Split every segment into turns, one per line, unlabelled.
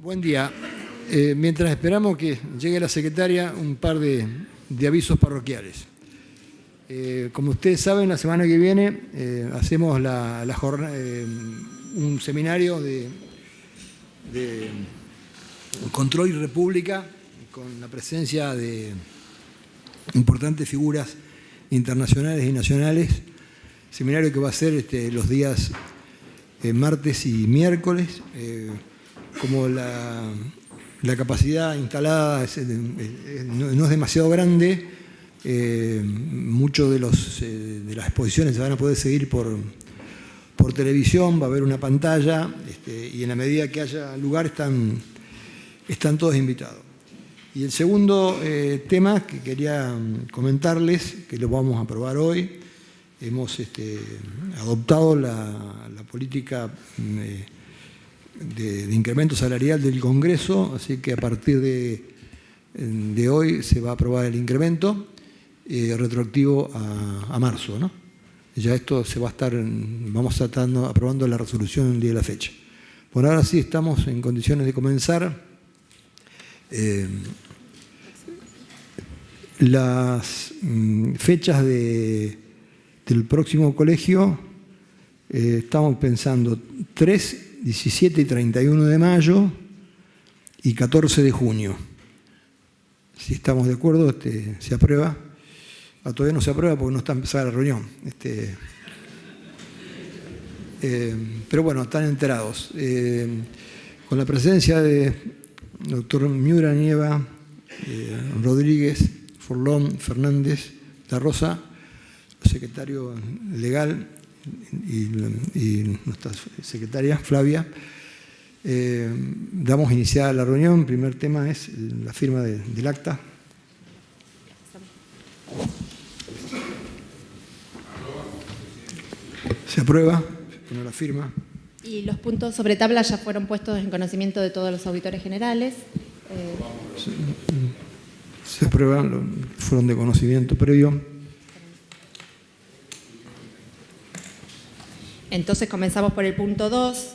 Buen día. Mientras esperamos que llegue la secretaria, un par de avisos parroquiales. Como ustedes saben, la semana que viene hacemos un seminario de Control y República con la presencia de importantes figuras internacionales y nacionales. Seminario que va a ser los días martes y miércoles. Como la capacidad instalada no es demasiado grande, muchos de las exposiciones se van a poder seguir por televisión, va a haber una pantalla y en la medida que haya lugar están todos invitados. Y el segundo tema que quería comentarles, que lo vamos a aprobar hoy, hemos adoptado la política de incremento salarial del Congreso, así que a partir de hoy se va a aprobar el incremento retroactivo a marzo, ¿no? Ya esto vamos a estar aprobando la resolución el día de la fecha. Por ahora sí estamos en condiciones de comenzar. Las fechas del próximo colegio, estamos pensando 3, 17 y 31 de mayo y 14 de junio. Si estamos de acuerdo, se aprueba. Todavía no se aprueba porque no está empezada la reunión. Pero bueno, están enterados. Con la presencia de doctor Miura Nieva, Rodríguez, Forlón, Fernández, La Rosa, secretario legal, y nuestra secretaria Flavia, damos iniciada la reunión. El primer tema es la firma del acta. Se aprueba, se pone la firma.
Y los puntos sobre tabla ya fueron puestos en conocimiento de todos los auditores generales.
Se aprueban, fueron de conocimiento previo.
Entonces comenzamos por el punto 2,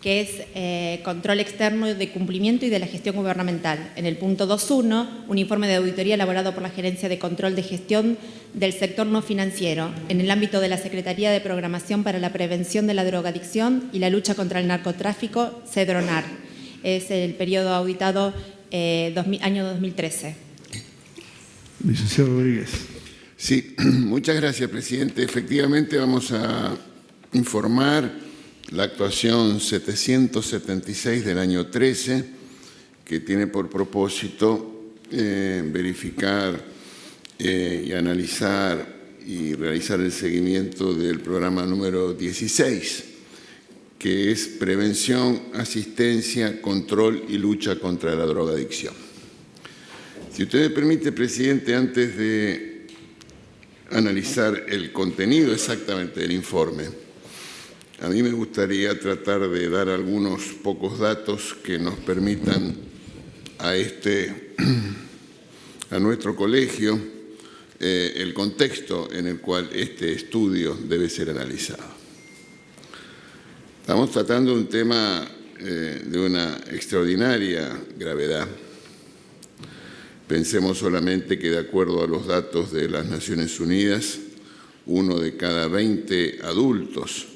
que es control externo de cumplimiento y de la gestión gubernamental. En el punto 2.1, un informe de auditoría elaborado por la Gerencia de Control de Gestión del Sector No Financiero en el ámbito de la Secretaría de Programación para la Prevención de la Drogadicción y la Lucha contra el Narcotráfico, CEDRONAR. Es el periodo auditado año 2013.
Licenciado Rodríguez.
Sí, muchas gracias, presidente. Efectivamente, vamos a informar la actuación 776 del año 13, que tiene por propósito verificar y analizar y realizar el seguimiento del programa número 16, que es Prevención, Asistencia, Control y Lucha contra la Drogadicción. Si usted me permite, presidente, antes de analizar el contenido exactamente del informe, a mí me gustaría tratar de dar algunos pocos datos que nos permitan a nuestro colegio el contexto en el cual este estudio debe ser analizado. Estamos tratando un tema de una extraordinaria gravedad. Pensemos solamente que, de acuerdo a los datos de las Naciones Unidas, 1 de cada 20 adultos,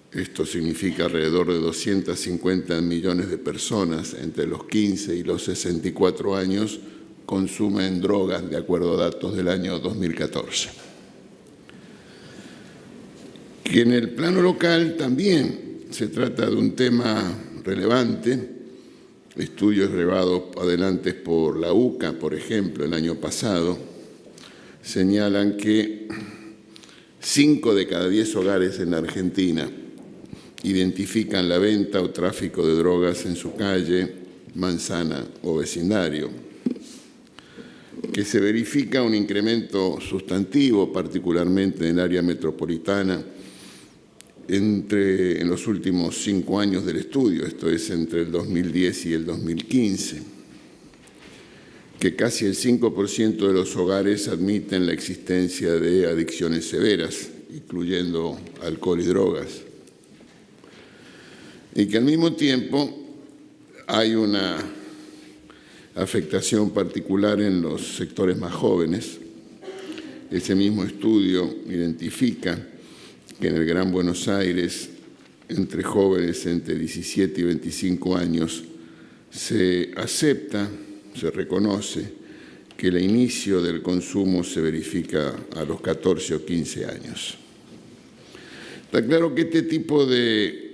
esto significa alrededor de 250 millones de personas entre los 15 y los 64 años, consumen drogas, de acuerdo a datos del año 2014. Que en el plano local también se trata de un tema relevante. Estudios llevados adelante por la UCA, por ejemplo, el año pasado, señalan que 5 de cada 10 hogares en la Argentina identifican la venta o tráfico de drogas en su calle, manzana o vecindario, que se verifica un incremento sustantivo, particularmente en el área metropolitana, en los últimos 5 años del estudio, esto es entre el 2010 y el 2015, que casi el 5% de los hogares admiten la existencia de adicciones severas, incluyendo alcohol y drogas, y que al mismo tiempo hay una afectación particular en los sectores más jóvenes. Ese mismo estudio identifica que en el Gran Buenos Aires, entre jóvenes entre 17 y 25 años, se acepta, se reconoce que el inicio del consumo se verifica a los 14 o 15 años. Está claro que este tipo de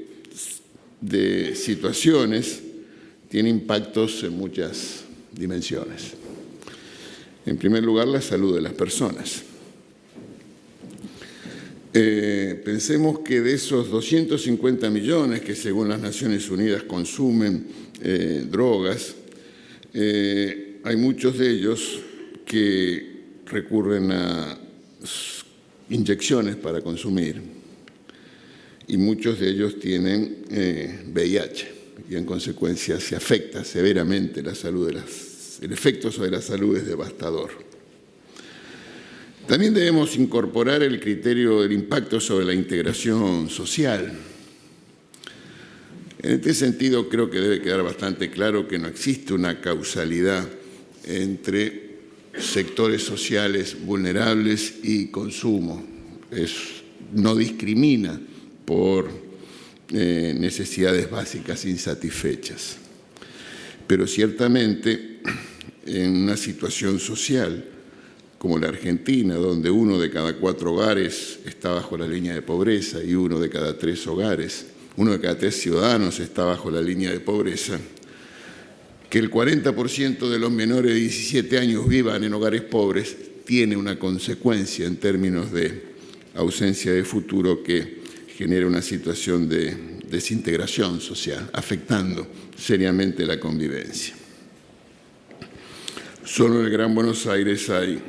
situaciones tiene impactos en muchas dimensiones. En primer lugar, la salud de las personas. Pensemos que de esos 250 millones que según las Naciones Unidas consumen drogas, hay muchos de ellos que recurren a inyecciones para consumir y muchos de ellos tienen VIH y en consecuencia se afecta severamente la salud el efecto sobre la salud es devastador. También debemos incorporar el criterio del impacto sobre la integración social. En este sentido, creo que debe quedar bastante claro que no existe una causalidad entre sectores sociales vulnerables y consumo. No discrimina por necesidades básicas insatisfechas. Pero ciertamente, en una situación social como la Argentina, donde 1 de cada 4 hogares está bajo la línea de pobreza y 1 de cada 3 ciudadanos está bajo la línea de pobreza, que el 40% de los menores de 17 años vivan en hogares pobres, tiene una consecuencia en términos de ausencia de futuro que genera una situación de desintegración social, afectando seriamente la convivencia. Solo en el Gran Buenos Aires hay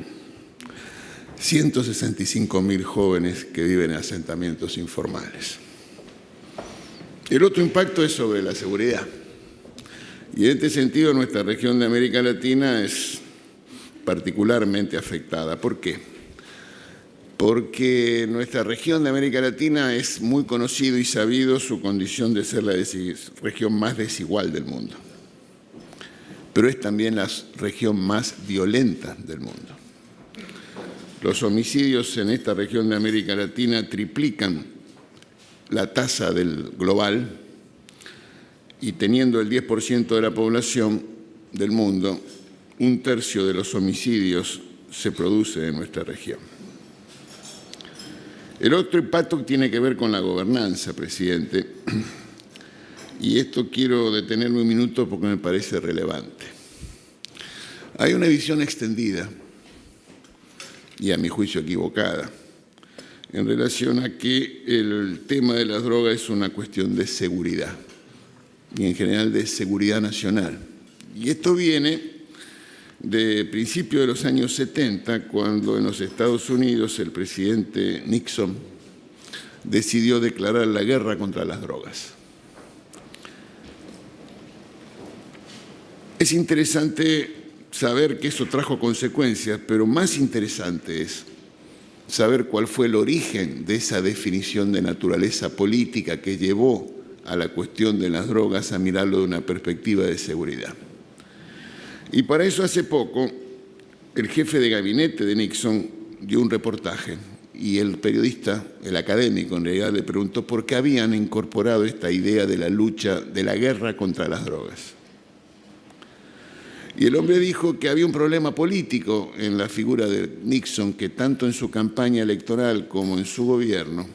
165.000 jóvenes que viven en asentamientos informales. El otro impacto es sobre la seguridad. Y en este sentido, nuestra región de América Latina es particularmente afectada. ¿Por qué? Porque nuestra región de América Latina es muy conocido y sabido su condición de ser la región más desigual del mundo. Pero es también la región más violenta del mundo. Los homicidios en esta región de América Latina triplican la tasa del global y teniendo el 10% de la población del mundo, 1/3 de los homicidios se produce en nuestra región. El otro impacto tiene que ver con la gobernanza, presidente, y esto quiero detenerme un minuto porque me parece relevante. Hay una visión extendida, y a mi juicio equivocada, en relación a que el tema de las drogas es una cuestión de seguridad, y en general de seguridad nacional. Y esto viene de principios de los años 70, cuando en los Estados Unidos el presidente Nixon decidió declarar la guerra contra las drogas. Es interesante saber que eso trajo consecuencias, pero más interesante es saber cuál fue el origen de esa definición de naturaleza política que llevó a la cuestión de las drogas a mirarlo de una perspectiva de seguridad. Y para eso hace poco el jefe de gabinete de Nixon dio un reportaje y el periodista, el académico en realidad, le preguntó por qué habían incorporado esta idea de la lucha, de la guerra contra las drogas. Y el hombre dijo que había un problema político en la figura de Nixon, que tanto en su campaña electoral como en su gobierno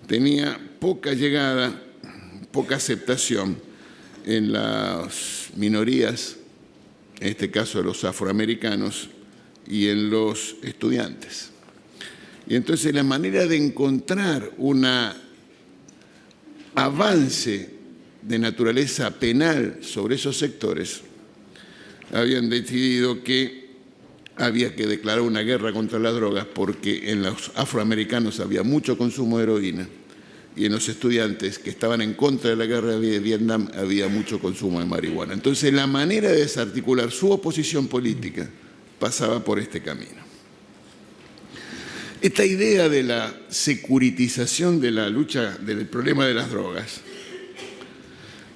tenía poca llegada, poca aceptación en las minorías, en este caso de los afroamericanos, y en los estudiantes. Y entonces la manera de encontrar un avance de naturaleza penal sobre esos sectores, habían decidido que había que declarar una guerra contra las drogas porque en los afroamericanos había mucho consumo de heroína y en los estudiantes que estaban en contra de la guerra de Vietnam había mucho consumo de marihuana. Entonces la manera de desarticular su oposición política pasaba por este camino. Esta idea de la securitización de la lucha del problema de las drogas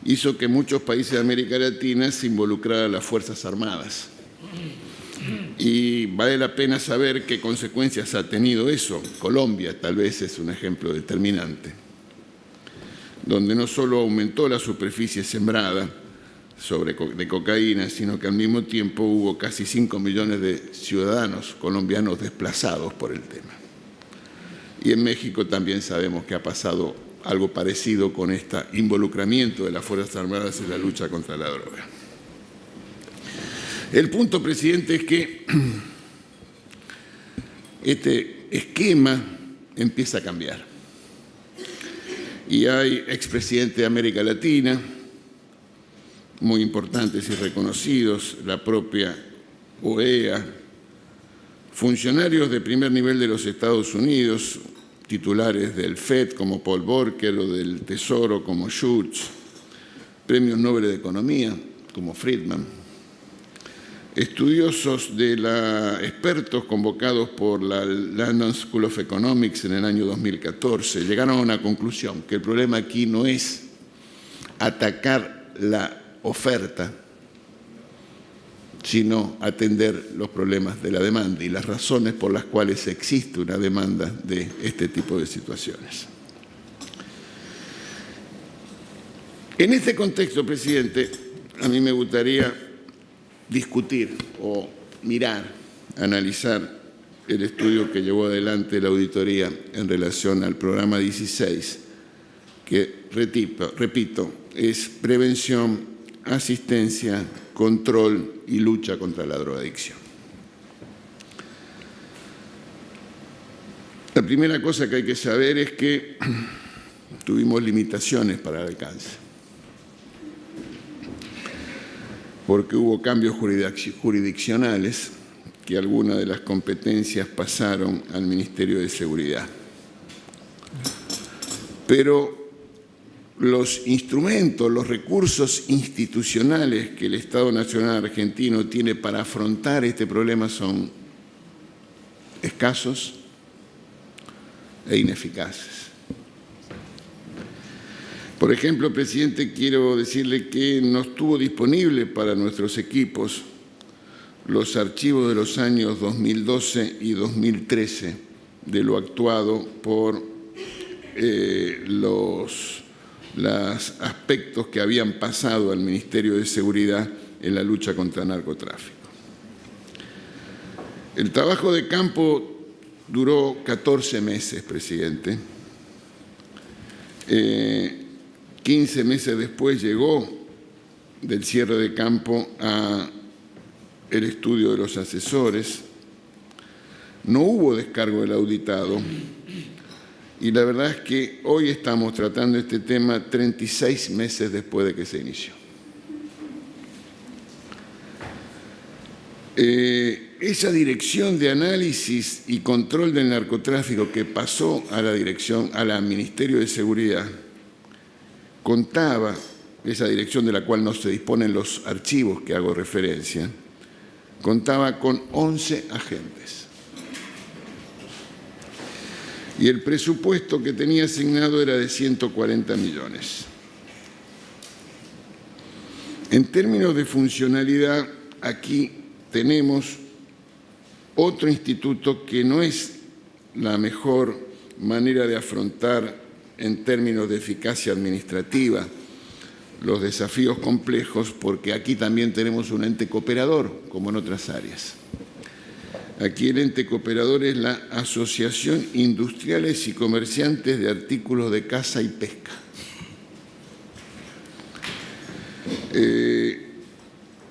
hizo que muchos países de América Latina se involucraran a las Fuerzas Armadas. Y vale la pena saber qué consecuencias ha tenido eso. Colombia tal vez es un ejemplo determinante, donde no solo aumentó la superficie sembrada de cocaína, sino que al mismo tiempo hubo casi 5 millones de ciudadanos colombianos desplazados por el tema. Y en México también sabemos que ha pasado algo parecido con este involucramiento de las Fuerzas Armadas en la lucha contra la droga. El punto, presidente, es que este esquema empieza a cambiar. Y hay expresidentes de América Latina, muy importantes y reconocidos, la propia OEA, funcionarios de primer nivel de los Estados Unidos, titulares del FED como Paul Volcker o del Tesoro como Schultz, premios Nobel de Economía como Friedman, estudiosos expertos convocados por la London School of Economics en el año 2014, llegaron a una conclusión, que el problema aquí no es atacar la oferta, sino atender los problemas de la demanda y las razones por las cuales existe una demanda de este tipo de situaciones. En este contexto, presidente, a mí me gustaría discutir o mirar, analizar el estudio que llevó adelante la auditoría en relación al programa 16, que, repito, es prevención, asistencia, control y lucha contra la drogadicción. La primera cosa que hay que saber es que tuvimos limitaciones para el alcance, porque hubo cambios jurisdiccionales, que algunas de las competencias pasaron al Ministerio de Seguridad. Pero los instrumentos, los recursos institucionales que el Estado Nacional Argentino tiene para afrontar este problema son escasos e ineficaces. Por ejemplo, presidente, quiero decirle que no estuvo disponible para nuestros equipos los archivos de los años 2012 y 2013 de lo actuado por los aspectos que habían pasado al Ministerio de Seguridad en la lucha contra el narcotráfico. El trabajo de campo duró 14 meses, presidente. 15 meses después llegó del cierre de campo a el estudio de los asesores. No hubo descargo del auditado y la verdad es que hoy estamos tratando este tema 36 meses después de que se inició. Esa dirección de análisis y control del narcotráfico que pasó a la Ministerio de Seguridad contaba, esa dirección de la cual no se disponen los archivos que hago referencia, contaba con 11 agentes. Y el presupuesto que tenía asignado era de 140 millones. En términos de funcionalidad, aquí tenemos otro instituto que no es la mejor manera de afrontar en términos de eficacia administrativa los desafíos complejos, porque aquí también tenemos un ente cooperador, como en otras áreas. Aquí el ente cooperador es la Asociación Industriales y Comerciantes de Artículos de Caza y Pesca.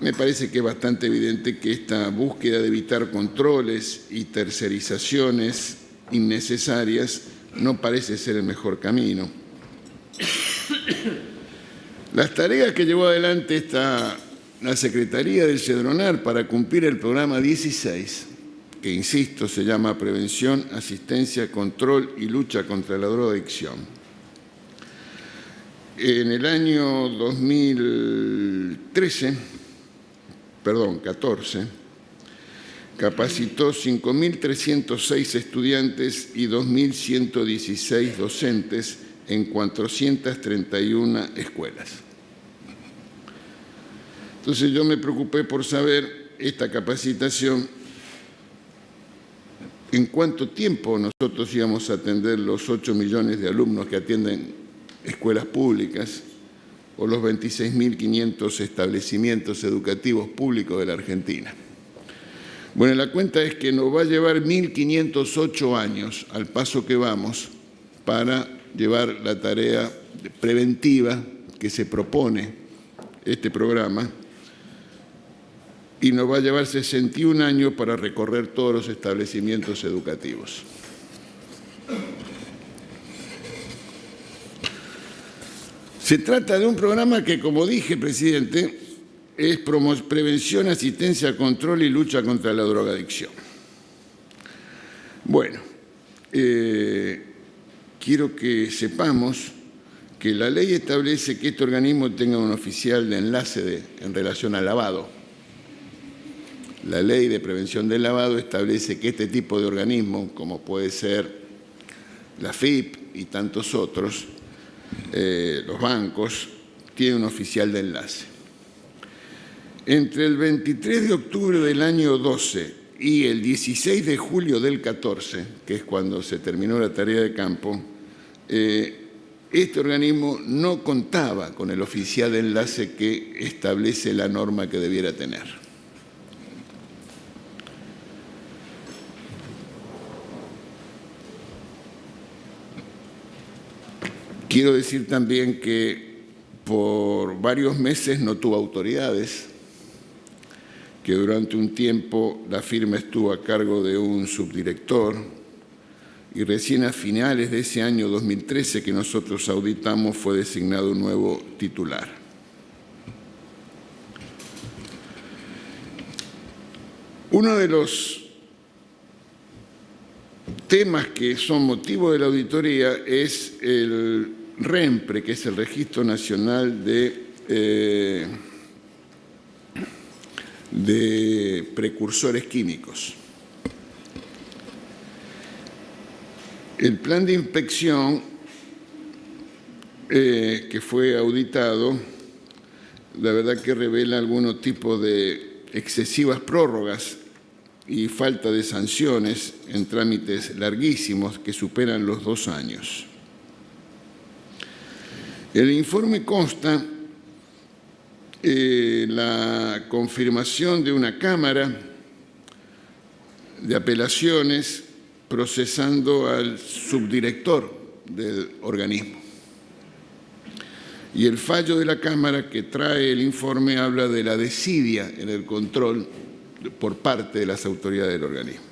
Me parece que es bastante evidente que esta búsqueda de evitar controles y tercerizaciones innecesarias no parece ser el mejor camino. Las tareas que llevó adelante la Secretaría del Cedronar para cumplir el programa 16, que insisto se llama Prevención, Asistencia, Control y Lucha contra la Drogadicción. En el año 14, capacitó 5.306 estudiantes y 2.116 docentes en 431 escuelas. Entonces yo me preocupé por saber esta capacitación, en cuánto tiempo nosotros íbamos a atender los 8 millones de alumnos que atienden escuelas públicas o los 26.500 establecimientos educativos públicos de la Argentina. Bueno, la cuenta es que nos va a llevar 1.508 años, al paso que vamos, para llevar la tarea preventiva que se propone este programa, y nos va a llevar 61 años para recorrer todos los establecimientos educativos. Se trata de un programa que, como dije, presidente, es prevención, asistencia, control y lucha contra la drogadicción. Bueno, quiero que sepamos que la ley establece que este organismo tenga un oficial de enlace en relación al lavado. La ley de prevención del lavado establece que este tipo de organismo, como puede ser la FIP y tantos otros, los bancos, tienen un oficial de enlace. Entre el 23 de octubre del año 12 y el 16 de julio del 14, que es cuando se terminó la tarea de campo, este organismo no contaba con el oficial de enlace que establece la norma que debiera tener. Quiero decir también que por varios meses no tuvo autoridades, que durante un tiempo la firma estuvo a cargo de un subdirector y recién a finales de ese año 2013 que nosotros auditamos fue designado un nuevo titular. Uno de los temas que son motivo de la auditoría es el REMPRE, que es el Registro Nacional de Precursores Químicos. El plan de inspección que fue auditado, la verdad que revela algunos tipos de excesivas prórrogas y falta de sanciones en trámites larguísimos que superan los 2 años. El informe consta la confirmación de una Cámara de Apelaciones procesando al subdirector del organismo. Y el fallo de la Cámara que trae el informe habla de la desidia en el control por parte de las autoridades del organismo.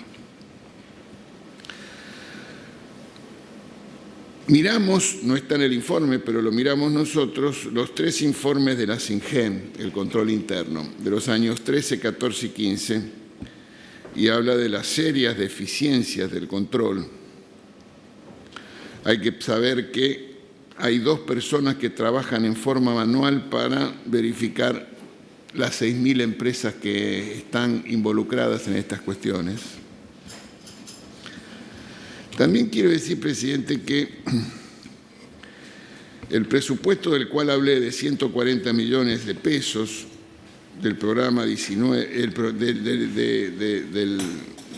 Miramos, no está en el informe, pero lo miramos nosotros, los 3 informes de la SINGEN, el control interno, de los años 13, 14 y 15, y habla de las serias deficiencias del control. Hay que saber que hay 2 personas que trabajan en forma manual para verificar las 6.000 empresas que están involucradas en estas cuestiones. También quiero decir, presidente, que el presupuesto del cual hablé de 140 millones de pesos del programa 19,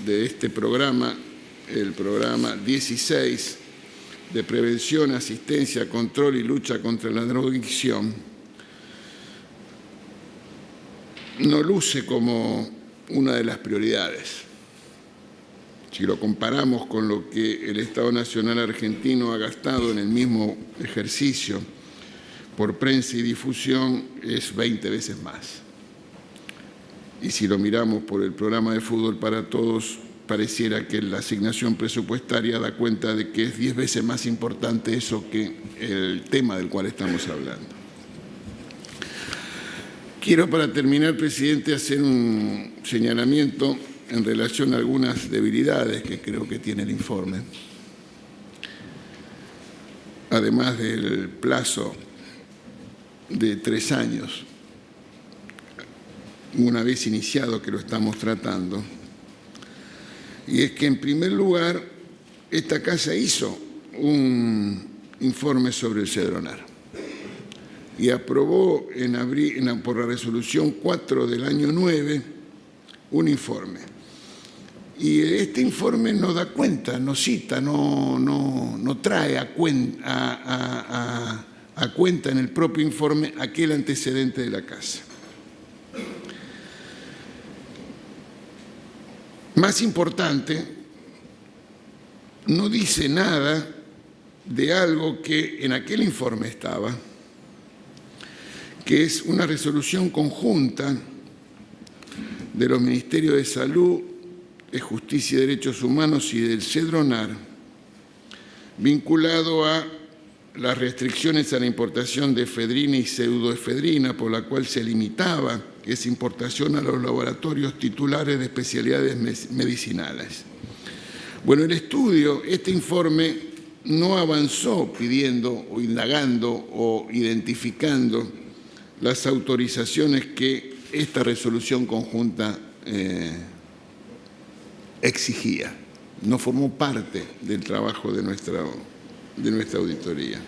de este programa, el programa 16 de prevención, asistencia, control y lucha contra la drogadicción, no luce como una de las prioridades. Si lo comparamos con lo que el Estado Nacional Argentino ha gastado en el mismo ejercicio por prensa y difusión, es 20 veces más. Y si lo miramos por el programa de Fútbol para Todos, pareciera que la asignación presupuestaria da cuenta de que es 10 veces más importante eso que el tema del cual estamos hablando. Quiero, para terminar, presidente, hacer un señalamiento en relación a algunas debilidades que creo que tiene el informe. Además del plazo de 3 años, una vez iniciado que lo estamos tratando, y es que, en primer lugar, esta casa hizo un informe sobre el Cedronar. y aprobó por la resolución 4 del año 9 un informe. Y este informe no da cuenta, no cita, no trae a cuenta en el propio informe aquel antecedente de la casa. Más importante, no dice nada de algo que en aquel informe estaba, que es una resolución conjunta de los Ministerios de Salud, de Justicia y Derechos Humanos y del CEDRONAR, vinculado a las restricciones a la importación de efedrina y pseudoefedrina, por la cual se limitaba esa importación a los laboratorios titulares de especialidades medicinales. Bueno, el estudio, este informe, no avanzó pidiendo o indagando o identificando las autorizaciones que esta resolución conjunta exigía. No formó parte del trabajo de nuestra auditoría.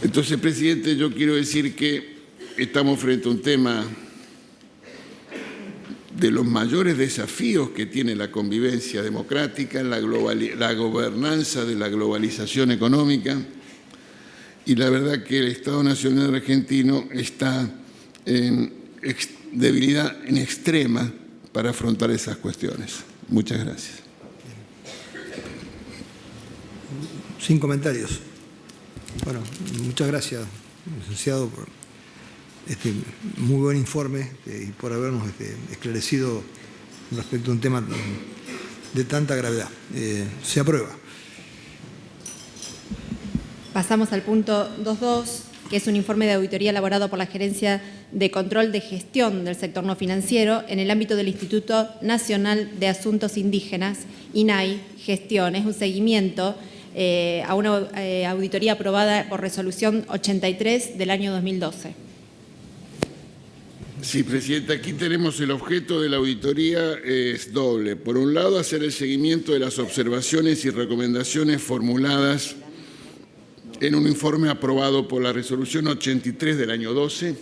Entonces, presidente, yo quiero decir que estamos frente a un tema de los mayores desafíos que tiene la convivencia democrática, la gobernanza de la globalización económica, y la verdad que el Estado Nacional Argentino está en debilidad en extrema para afrontar esas cuestiones. Muchas gracias.
Sin comentarios. Bueno, muchas gracias, licenciado, por este muy buen informe y por habernos esclarecido respecto a un tema de tanta gravedad. Se aprueba.
Pasamos al punto 2.2, que es un informe de auditoría elaborado por la Gerencia de Control de Gestión del Sector No Financiero en el ámbito del Instituto Nacional de Asuntos Indígenas, INAI Gestión. Es un seguimiento a una auditoría aprobada por resolución 83 del año 2012.
Sí, presidenta, aquí tenemos el objeto de la auditoría es doble. Por un lado, hacer el seguimiento de las observaciones y recomendaciones formuladas en un informe aprobado por la resolución 83 del año 12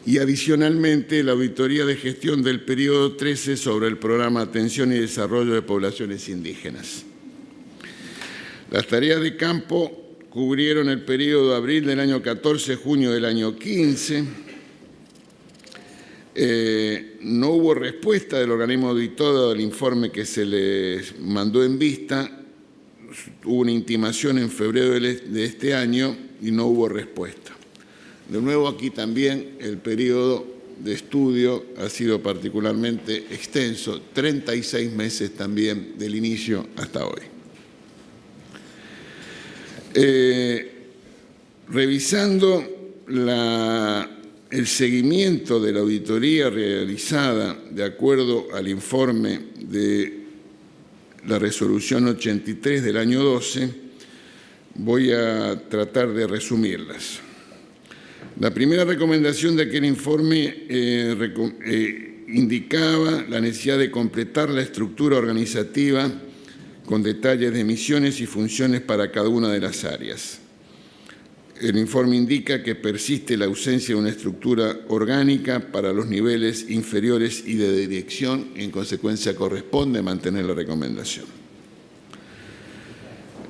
y adicionalmente la auditoría de gestión del periodo 13 sobre el programa Atención y Desarrollo de Poblaciones Indígenas. Las tareas de campo cubrieron el periodo de abril del año 14, junio del año 15. No hubo respuesta del organismo auditor del informe que se les mandó en vista. Hubo una intimación en febrero de este año y no hubo respuesta. De nuevo, aquí también el periodo de estudio ha sido particularmente extenso, 36 meses también del inicio hasta hoy. Revisando el seguimiento de la auditoría realizada de acuerdo al informe de la resolución 83 del año 12, voy a tratar de resumirlas. La primera recomendación de aquel informe indicaba la necesidad de completar la estructura organizativa con detalles de misiones y funciones para cada una de las áreas. El informe indica que persiste la ausencia de una estructura orgánica para los niveles inferiores y de dirección, y en consecuencia corresponde mantener la recomendación.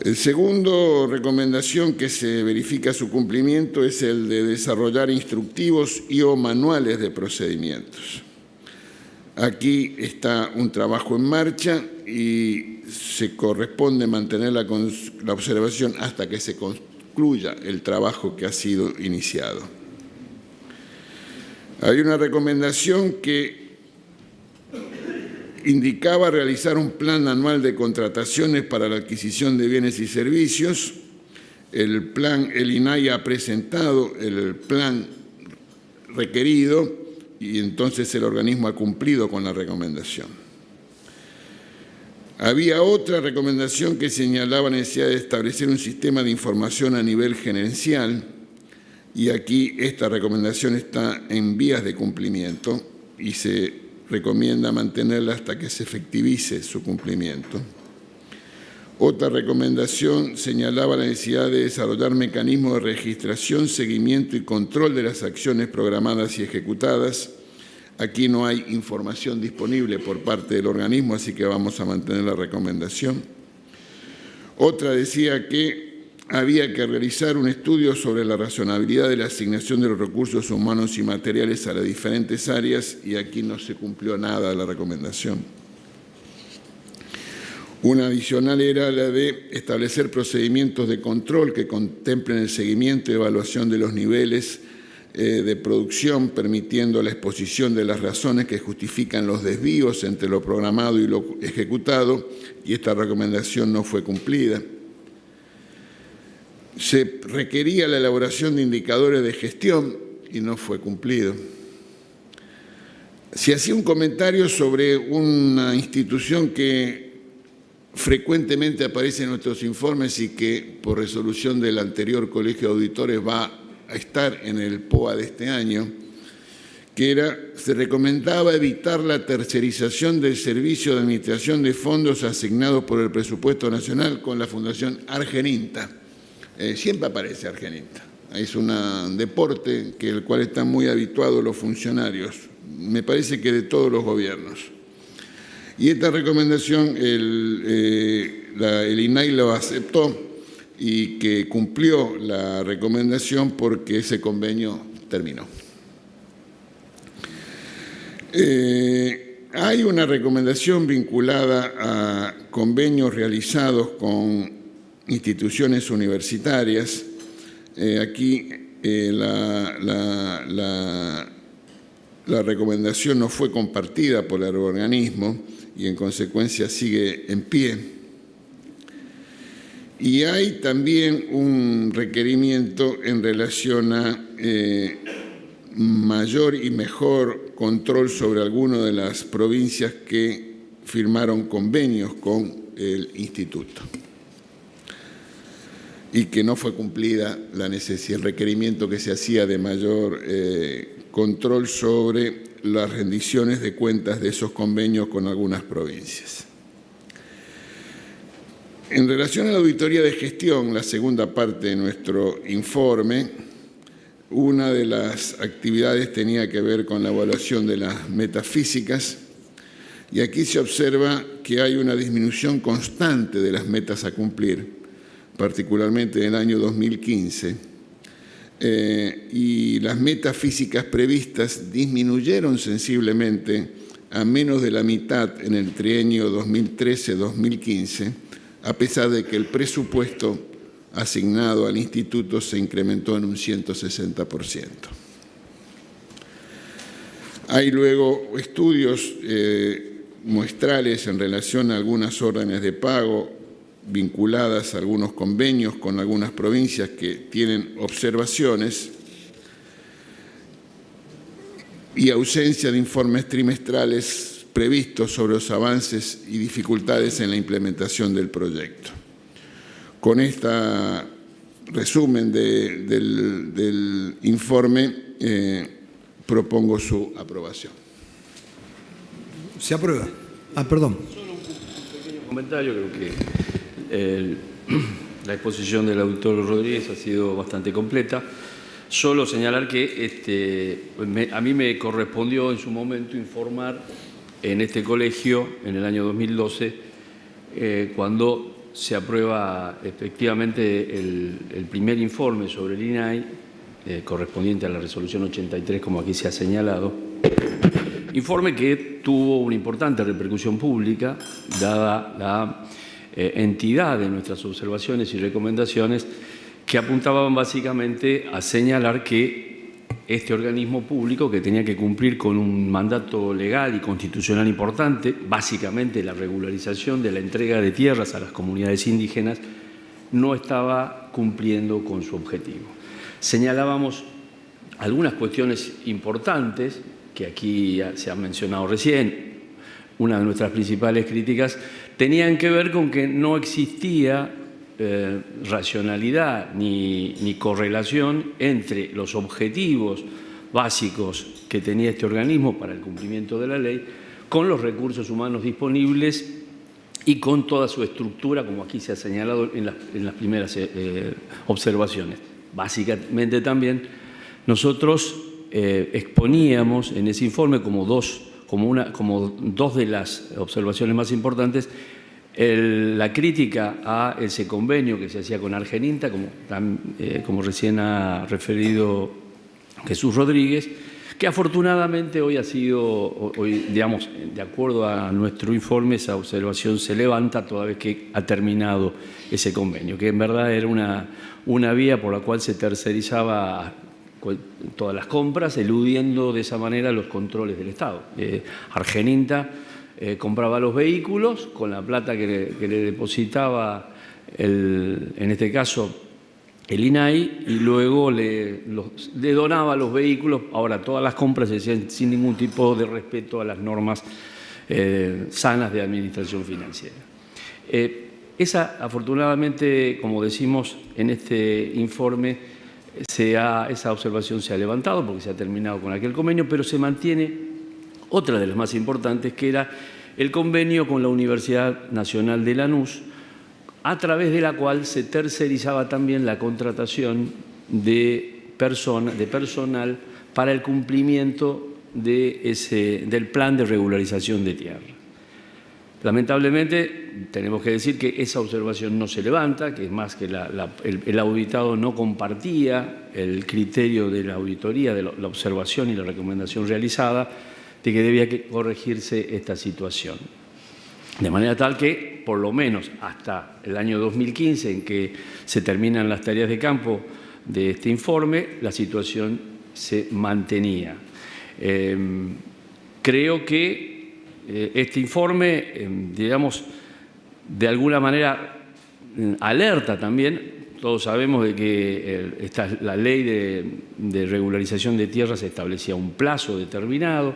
El segundo recomendación que se verifica su cumplimiento es el de desarrollar instructivos y o manuales de procedimientos. Aquí está un trabajo en marcha y se corresponde mantener la observación hasta que se concluya el trabajo que ha sido iniciado. Hay una recomendación que indicaba realizar un plan anual de contrataciones para la adquisición de bienes y servicios. El INAI ha presentado el plan requerido y entonces el organismo ha cumplido con la recomendación. Había otra recomendación que señalaba la necesidad de establecer un sistema de información a nivel gerencial y aquí esta recomendación está en vías de cumplimiento y se recomienda mantenerla hasta que se efectivice su cumplimiento. Otra recomendación señalaba la necesidad de desarrollar mecanismos de registración, seguimiento y control de las acciones programadas y ejecutadas. Aquí no hay información disponible por parte del organismo, así que vamos a mantener la recomendación. Otra decía que había que realizar un estudio sobre la razonabilidad de la asignación de los recursos humanos y materiales a las diferentes áreas, y aquí no se cumplió nada de la recomendación. Una adicional era la de establecer procedimientos de control que contemplen el seguimiento y evaluación de los niveles de producción, permitiendo la exposición de las razones que justifican los desvíos entre lo programado y lo ejecutado, y esta recomendación no fue cumplida. Se requería la elaboración de indicadores de gestión y no fue cumplido. Se hacía un comentario sobre una institución que frecuentemente aparece en nuestros informes y que por resolución del anterior Colegio de Auditores va a estar en el POA de este año, que se recomendaba evitar la tercerización del servicio de administración de fondos asignados por el presupuesto nacional con la Fundación Argeninta. Siempre aparece Argeninta. Es un deporte el cual están muy habituados los funcionarios, me parece que de todos los gobiernos. Y esta recomendación el INAI lo aceptó y que cumplió la recomendación porque ese convenio terminó. Hay una recomendación vinculada a convenios realizados con instituciones universitarias. Aquí la recomendación no fue compartida por el organismo y en consecuencia sigue en pie. Y hay también un requerimiento en relación a mayor y mejor control sobre algunas de las provincias que firmaron convenios con el instituto y que no fue cumplida el requerimiento que se hacía de mayor control sobre las rendiciones de cuentas de esos convenios con algunas provincias. En relación a la auditoría de gestión, la segunda parte de nuestro informe, una de las actividades tenía que ver con la evaluación de las metas físicas, y aquí se observa que hay una disminución constante de las metas a cumplir, particularmente en el año 2015, y las metas físicas previstas disminuyeron sensiblemente a menos de la mitad en el trienio 2013-2015, a pesar de que el presupuesto asignado al instituto se incrementó en un 160%. Hay luego estudios muestrales en relación a algunas órdenes de pago vinculadas a algunos convenios con algunas provincias que tienen observaciones y ausencia de informes trimestrales previstos sobre los avances y dificultades en la implementación del proyecto. Con este resumen del informe, propongo su aprobación.
Se aprueba. Perdón.
Solo un pequeño comentario, creo que la exposición del auditor Rodríguez ha sido bastante completa. Solo señalar que a mí me correspondió en su momento informar en este colegio, en el año 2012, cuando se aprueba efectivamente el primer informe sobre el INAI, correspondiente a la resolución 83, como aquí se ha señalado. Informe que tuvo una importante repercusión pública, dada la entidad de nuestras observaciones y recomendaciones, que apuntaban básicamente a señalar que este organismo público, que tenía que cumplir con un mandato legal y constitucional importante, básicamente la regularización de la entrega de tierras a las comunidades indígenas, no estaba cumpliendo con su objetivo. Señalábamos algunas cuestiones importantes que aquí se han mencionado recién. Una de nuestras principales críticas tenían que ver con que no existía racionalidad ni correlación entre los objetivos básicos que tenía este organismo para el cumplimiento de la ley con los recursos humanos disponibles y con toda su estructura, como aquí se ha señalado en las primeras observaciones. Básicamente también nosotros exponíamos en ese informe como dos de las observaciones más importantes la crítica a ese convenio que se hacía con Argeninta, como recién ha referido Jesús Rodríguez, que afortunadamente hoy ha sido, digamos, de acuerdo a nuestro informe, esa observación se levanta toda vez que ha terminado ese convenio, que en verdad era una vía por la cual se tercerizaba todas las compras, eludiendo de esa manera los controles del Estado. Argeninta compraba los vehículos con la plata que le depositaba, en este caso, el INAI, y luego le donaba los vehículos. Ahora, todas las compras se hacían sin ningún tipo de respeto a las normas sanas de administración financiera. Esa, afortunadamente, como decimos en este informe, esa observación se ha levantado porque se ha terminado con aquel convenio, pero se mantiene otra de las más importantes, que era el convenio con la Universidad Nacional de Lanús, a través de la cual se tercerizaba también la contratación de personal para el cumplimiento del plan de regularización de tierra. Lamentablemente, tenemos que decir que esa observación no se levanta, que es más que el auditado no compartía el criterio de la auditoría, de la observación y la recomendación realizada, de que debía corregirse esta situación. De manera tal que, por lo menos hasta el año 2015, en que se terminan las tareas de campo de este informe, la situación se mantenía. Creo que este informe, digamos, de alguna manera alerta también. Todos sabemos de que la ley de regularización de tierras establecía un plazo determinado,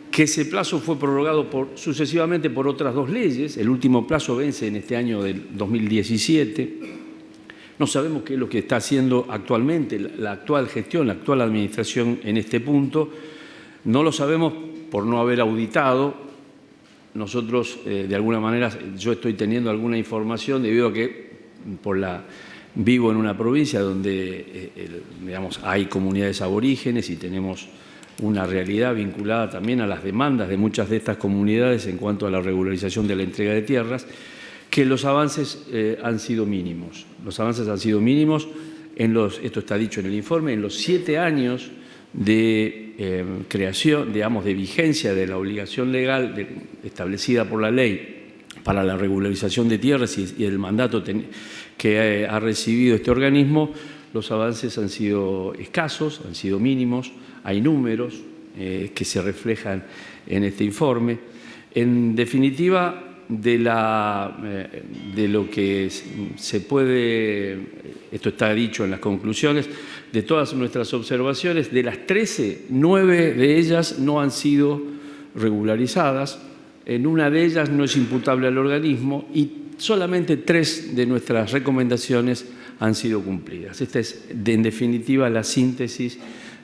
que ese plazo fue prorrogado sucesivamente por otras dos leyes. El último plazo vence en este año del 2017. No sabemos qué es lo que está haciendo actualmente la actual gestión, la actual administración en este punto. No lo sabemos por no haber auditado. Nosotros, de alguna manera, yo estoy teniendo alguna información debido a que vivo en una provincia donde digamos, hay comunidades aborígenes y tenemos una realidad vinculada también a las demandas de muchas de estas comunidades en cuanto a la regularización de la entrega de tierras, que los avances han sido mínimos. Los avances han sido mínimos, esto está dicho en el informe, en los 7 años de creación, digamos, de vigencia de la obligación legal establecida por la ley para la regularización de tierras y el mandato que ha recibido este organismo. Los avances han sido escasos, han sido mínimos. Hay números que se reflejan en este informe. En definitiva, de lo que se puede, esto está dicho en las conclusiones, de todas nuestras observaciones, de las 13, 9 de ellas no han sido regularizadas, en una de ellas no es imputable al organismo y solamente 3 de nuestras recomendaciones han sido cumplidas. Esta es, en definitiva, la síntesis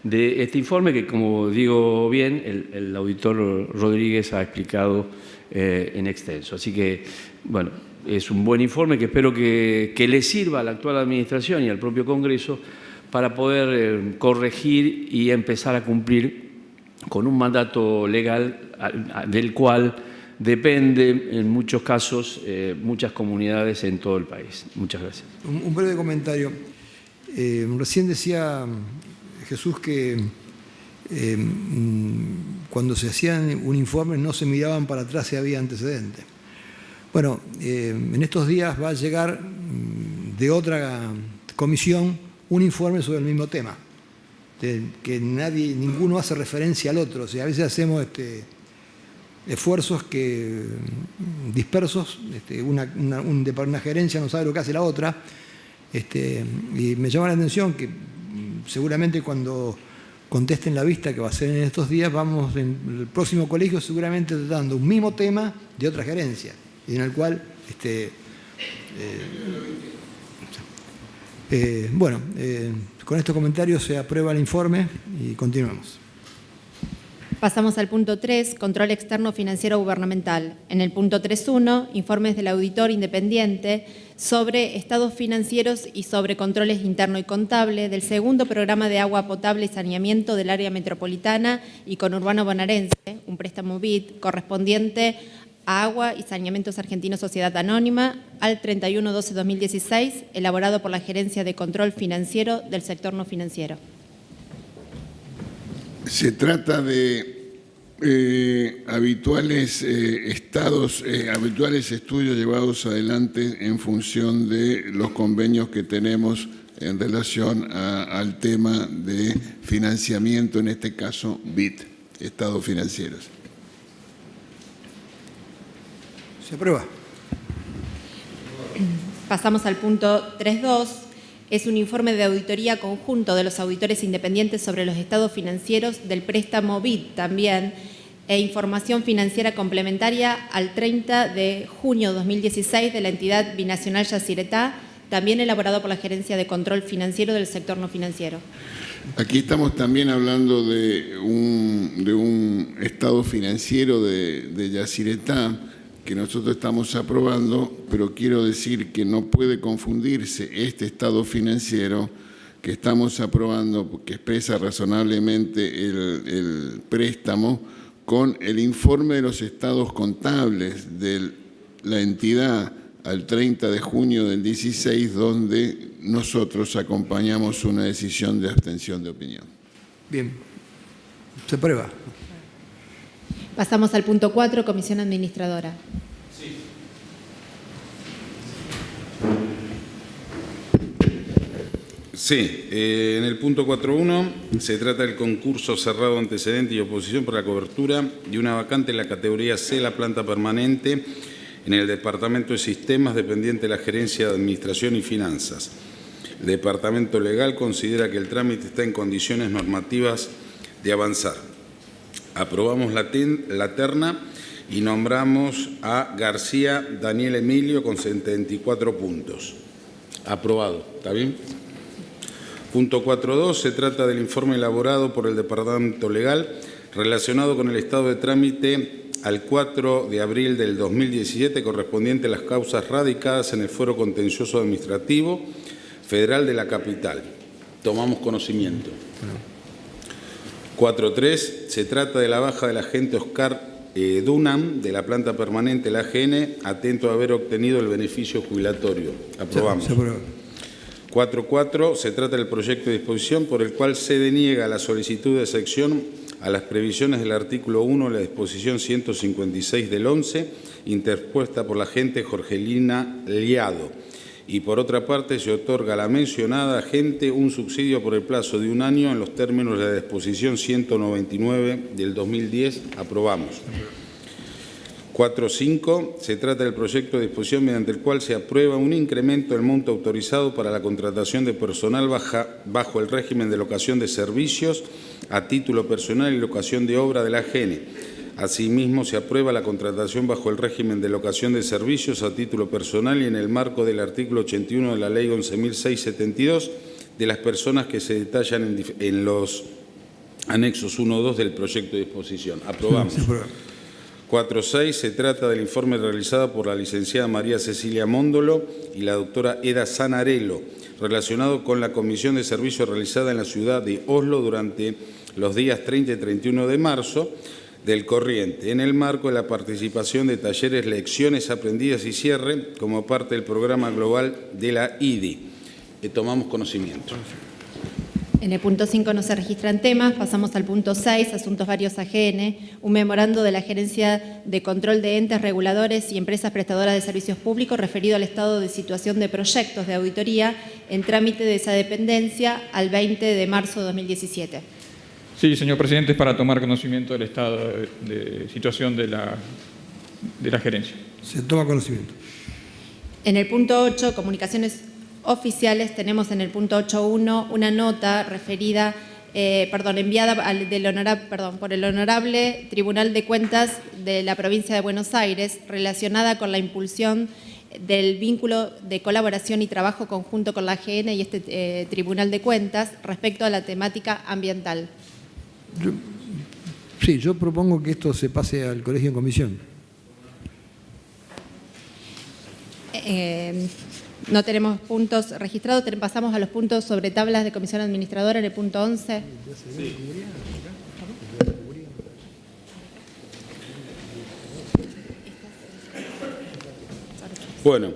de este informe que, como digo bien, el auditor Rodríguez ha explicado en extenso. Así que, bueno, es un buen informe que espero que le sirva a la actual administración y al propio Congreso para poder corregir y empezar a cumplir con un mandato legal del cual depende, en muchos casos, muchas comunidades en todo el país. Muchas gracias.
Un breve comentario. Recién decía Jesús que cuando se hacían un informe no se miraban para atrás si había antecedentes. Bueno, en estos días va a llegar de otra comisión un informe sobre el mismo tema, que ninguno hace referencia al otro. O sea, a veces hacemos esfuerzos dispersos, una gerencia no sabe lo que hace la otra, y me llama la atención que seguramente cuando contesten la vista que va a ser en estos días, vamos en el próximo colegio seguramente tratando un mismo tema de otra gerencia, y en el cual bueno, con estos comentarios se aprueba el informe y continuamos.
Pasamos al punto 3, control externo financiero gubernamental. En el punto 3.1, informes del auditor independiente sobre estados financieros y sobre controles interno y contable del segundo programa de agua potable y saneamiento del área metropolitana y conurbano bonaerense, un préstamo BID correspondiente a Agua y Saneamientos Argentinos Sociedad Anónima al 31/12/2016, elaborado por la Gerencia de Control Financiero del Sector No Financiero.
Se trata de habituales estudios llevados adelante en función de los convenios que tenemos en relación al tema de financiamiento, en este caso BID, estados financieros.
Se aprueba.
Pasamos al punto 3.2. Es un informe de auditoría conjunto de los auditores independientes sobre los estados financieros del préstamo BID también, e información financiera complementaria al 30 de junio de 2016 de la entidad binacional Yacyretá, también elaborado por la Gerencia de Control Financiero del Sector No Financiero.
Aquí estamos también hablando de un estado financiero de Yacyretá que nosotros estamos aprobando, pero quiero decir que no puede confundirse este estado financiero que estamos aprobando, que expresa razonablemente el préstamo, con el informe de los estados contables de la entidad al 30 de junio del 16, donde nosotros acompañamos una decisión de abstención de opinión.
Bien. Se aprueba.
Pasamos al punto 4, Comisión Administradora.
Sí, en el punto 4.1 se trata del concurso cerrado antecedente y oposición para la cobertura de una vacante en la categoría C, la planta permanente, en el Departamento de Sistemas dependiente de la Gerencia de Administración y Finanzas. El Departamento Legal considera que el trámite está en condiciones normativas de avanzar. Aprobamos la terna y nombramos a García Daniel Emilio con 74 puntos. Aprobado, ¿está bien? Punto 4.2, se trata del informe elaborado por el Departamento Legal relacionado con el estado de trámite al 4 de abril del 2017 correspondiente a las causas radicadas en el Foro Contencioso Administrativo Federal de la Capital. Tomamos conocimiento. 4.3, se trata de la baja del agente Oscar Dunham de la planta permanente de la AGN, atento a haber obtenido el beneficio jubilatorio. Aprobamos.
Se aprueba.
4.4, se trata del proyecto de disposición por el cual se deniega la solicitud de excepción a las previsiones del artículo 1 de la disposición 156 del 11, interpuesta por la agente Jorgelina Liado. Y por otra parte, se otorga a la mencionada agente un subsidio por el plazo de 1 año en los términos de la disposición 199 del 2010. Aprobamos. 4.5. Se trata del proyecto de disposición mediante el cual se aprueba un incremento del monto autorizado para la contratación de personal bajo el régimen de locación de servicios a título personal y locación de obra de la AGN. Asimismo, se aprueba la contratación bajo el régimen de locación de servicios a título personal y en el marco del artículo 81 de la Ley 11.672 de las personas que se detallan en los anexos 1 o 2 del proyecto de disposición. Aprobamos. 4.6. Se trata del informe realizado por la licenciada María Cecilia Móndolo y la doctora Eda Sanarello, relacionado con la comisión de servicio realizada en la ciudad de Oslo durante los días 30 y 31 de marzo del corriente, en el marco de la participación de talleres Lecciones Aprendidas y Cierre, como parte del programa global de la IDI. Tomamos conocimiento.
En el punto 5 no se registran temas. Pasamos al punto 6, asuntos varios AGN, un memorando de la Gerencia de Control de Entes Reguladores y Empresas Prestadoras de Servicios Públicos referido al estado de situación de proyectos de auditoría en trámite de esa dependencia al 20 de marzo de 2017.
Sí, señor presidente, es para tomar conocimiento del estado de situación de la gerencia.
Se toma conocimiento.
En el punto 8, comunicaciones oficiales, tenemos en el punto 8.1 una nota referida, enviada por el Honorable Tribunal de Cuentas de la Provincia de Buenos Aires, relacionada con la impulsión del vínculo de colaboración y trabajo conjunto con la AGN y este Tribunal de Cuentas respecto a la temática ambiental.
Sí, yo propongo que esto se pase al colegio en comisión.
No tenemos puntos registrados, pasamos a los puntos sobre tablas de comisión administradora en el punto 11.
Bueno,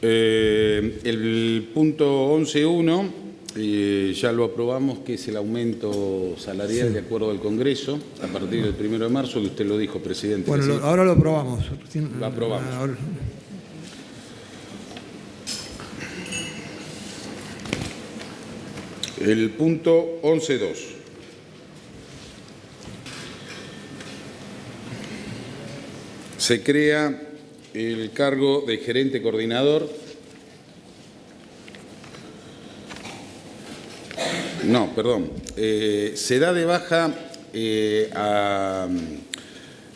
el punto 11.1 ya lo aprobamos, que es el aumento salarial de acuerdo al Congreso a partir del 1 de marzo, que usted lo dijo, presidente.
Bueno,
¿sí?
ahora lo aprobamos.
Lo aprobamos.
Ahora.
El punto 11.2. Se crea el cargo de gerente coordinador. No, perdón. Se da de baja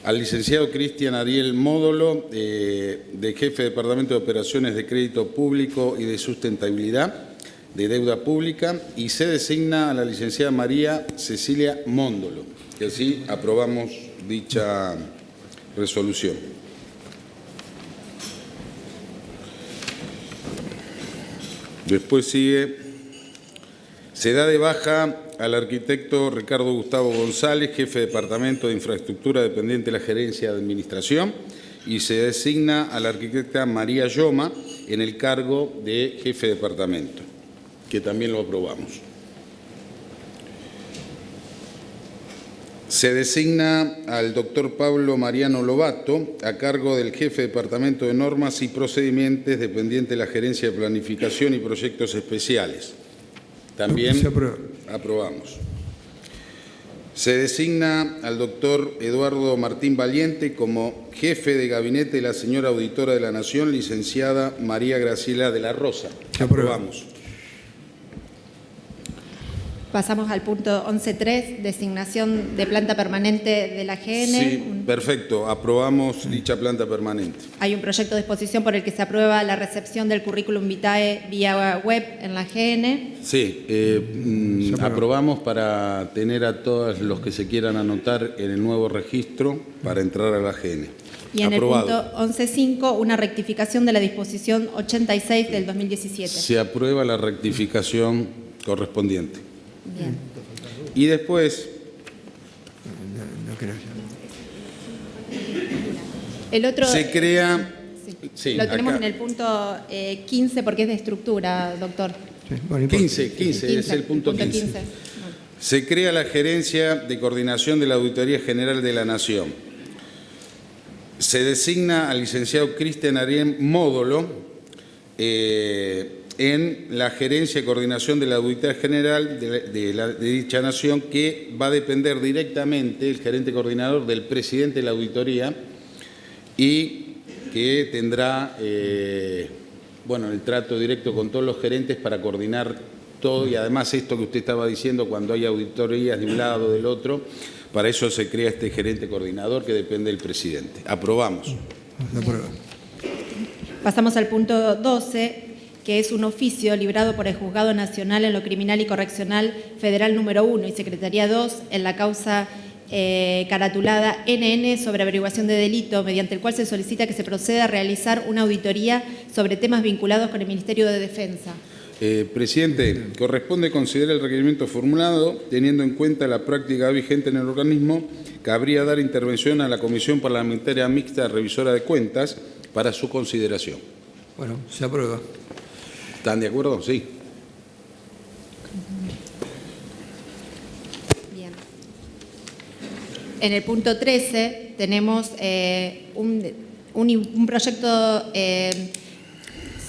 al licenciado Cristian Ariel Módolo, de jefe de Departamento de Operaciones de Crédito Público y de Sustentabilidad de Deuda Pública, y se designa a la licenciada María Cecilia Móndolo, que así aprobamos dicha resolución. Después sigue, se da de baja al arquitecto Ricardo Gustavo González, jefe de Departamento de Infraestructura dependiente de la Gerencia de Administración, y se designa a la arquitecta María Yoma en el cargo de jefe de departamento, que también lo aprobamos. Se designa al doctor Pablo Mariano Lobato a cargo del jefe de Departamento de Normas y Procedimientos dependiente de la Gerencia de Planificación y Proyectos Especiales. También aprobamos. Se designa al doctor Eduardo Martín Valiente como jefe de gabinete de la señora auditora de la Nación, licenciada María Graciela de la Rosa. Aprobamos.
Pasamos al punto 11.3, designación de planta permanente de la GN.
Sí, perfecto. Aprobamos dicha planta permanente.
Hay un proyecto de exposición por el que se aprueba la recepción del currículum vitae vía web en la GN.
Sí, aprobamos para tener a todos los que se quieran anotar en el nuevo registro para entrar a la GN.
Y en
Aprobado.
el punto 11.5, una rectificación de la disposición 86 del 2017.
Se aprueba la rectificación correspondiente.
Bien.
Y después,
No creo.
El otro,
se crea...
sí.
Sí,
Lo tenemos
acá.
en el punto 15 porque es de estructura, doctor.
Sí, bueno, no importa.
15, es el punto 15.
15. Bueno.
Se crea la Gerencia de Coordinación de la Auditoría General de la Nación. Se designa al licenciado Cristian Ariel Módolo en la Gerencia de Coordinación de la Auditoría General de dicha nación, que va a depender directamente, el gerente coordinador, del presidente de la auditoría, y que tendrá el trato directo con todos los gerentes para coordinar todo, y además esto que usted estaba diciendo, cuando hay auditorías de un lado o del otro, para eso se crea este gerente coordinador que depende del presidente. Aprobamos.
La prueba.
Pasamos al punto 12, que es un oficio librado por el Juzgado Nacional en lo Criminal y Correccional Federal número 1 y Secretaría 2 en la causa caratulada NN sobre averiguación de delito, mediante el cual se solicita que se proceda a realizar una auditoría sobre temas vinculados con el Ministerio de Defensa.
Presidente, corresponde considerar el requerimiento formulado, teniendo en cuenta la práctica vigente en el organismo, cabría dar intervención a la Comisión Parlamentaria Mixta Revisora de Cuentas para su consideración.
Bueno, se aprueba.
¿Están de acuerdo? Sí.
Bien. En el punto 13 tenemos un proyecto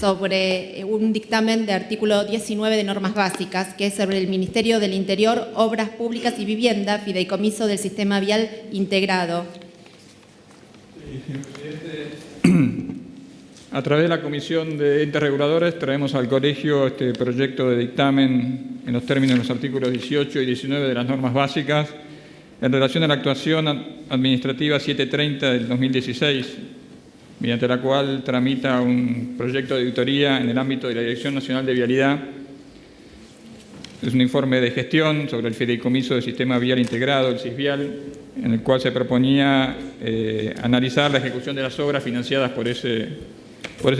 sobre un dictamen de artículo 19 de normas básicas, que es sobre el Ministerio del Interior, Obras Públicas y Vivienda, fideicomiso del Sistema Vial Integrado.
A través de la Comisión de Entes Reguladores traemos al colegio este proyecto de dictamen en los términos de los artículos 18 y 19 de las normas básicas en relación a la actuación administrativa 730 del 2016, mediante la cual tramita un proyecto de auditoría en el ámbito de la Dirección Nacional de Vialidad. Es un informe de gestión sobre el Fideicomiso del Sistema Vial Integrado, el SISVIAL, en el cual se proponía analizar la ejecución de las obras financiadas por ese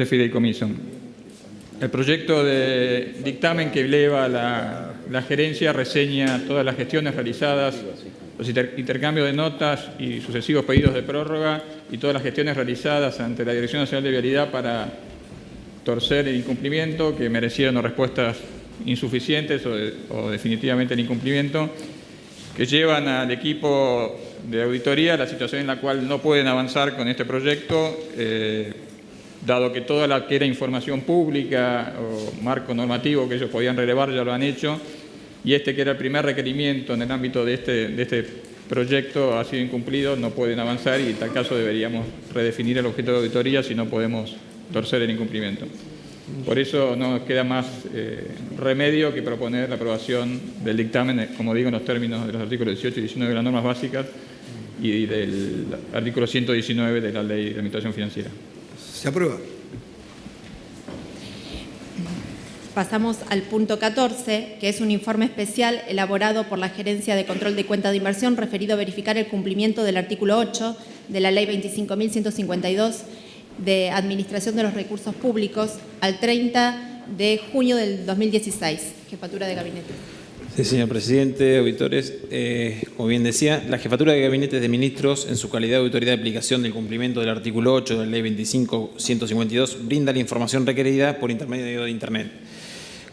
fideicomiso. El proyecto de dictamen que eleva la gerencia reseña todas las gestiones realizadas, los intercambios de notas y sucesivos pedidos de prórroga y todas las gestiones realizadas ante la Dirección Nacional de Vialidad para torcer el incumplimiento, que merecieron respuestas insuficientes o definitivamente el incumplimiento, que llevan al equipo de auditoría a la situación en la cual no pueden avanzar con este proyecto, dado que toda la que era información pública o marco normativo que ellos podían relevar ya lo han hecho, y que era el primer requerimiento en el ámbito de este proyecto ha sido incumplido, no pueden avanzar y en tal caso deberíamos redefinir el objeto de auditoría si no podemos torcer el incumplimiento. Por eso no nos queda más remedio que proponer la aprobación del dictamen, como digo, en los términos de los artículos 18 y 19 de las normas básicas y del artículo 119 de la Ley de Administración Financiera.
Se aprueba.
Pasamos al punto 14, que es un informe especial elaborado por la Gerencia de Control de Cuenta de Inversión referido a verificar el cumplimiento del artículo 8 de la Ley 25.152 de Administración de los Recursos Públicos al 30 de junio del 2016. Jefatura de Gabinete.
Sí, señor presidente, auditores. Como bien decía, la Jefatura de Gabinete de Ministros, en su calidad de autoridad de aplicación del cumplimiento del artículo 8 de la Ley 25.152, brinda la información requerida por intermedio de Internet.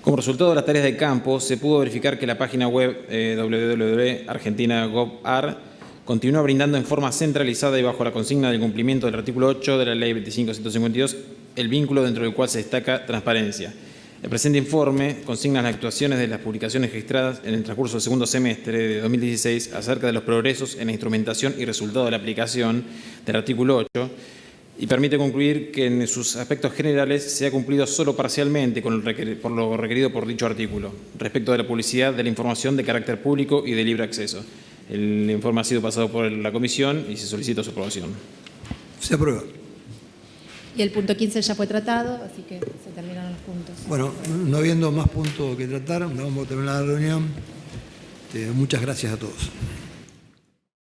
Como resultado de las tareas de campo, se pudo verificar que la página web www.argentina.gov.ar continúa brindando en forma centralizada y bajo la consigna del cumplimiento del artículo 8 de la Ley 25.152 el vínculo dentro del cual se destaca transparencia. El presente informe consigna las actuaciones de las publicaciones registradas en el transcurso del segundo semestre de 2016 acerca de los progresos en la instrumentación y resultado de la aplicación del artículo 8 y permite concluir que en sus aspectos generales se ha cumplido solo parcialmente por lo requerido por dicho artículo, respecto de la publicidad de la información de carácter público y de libre acceso. El informe ha sido pasado por la comisión y se solicita su aprobación.
Se aprueba.
Y el punto 15 ya fue tratado, así que se terminaron los puntos.
Bueno, no habiendo más puntos que tratar, vamos a terminar la reunión. Muchas gracias a todos.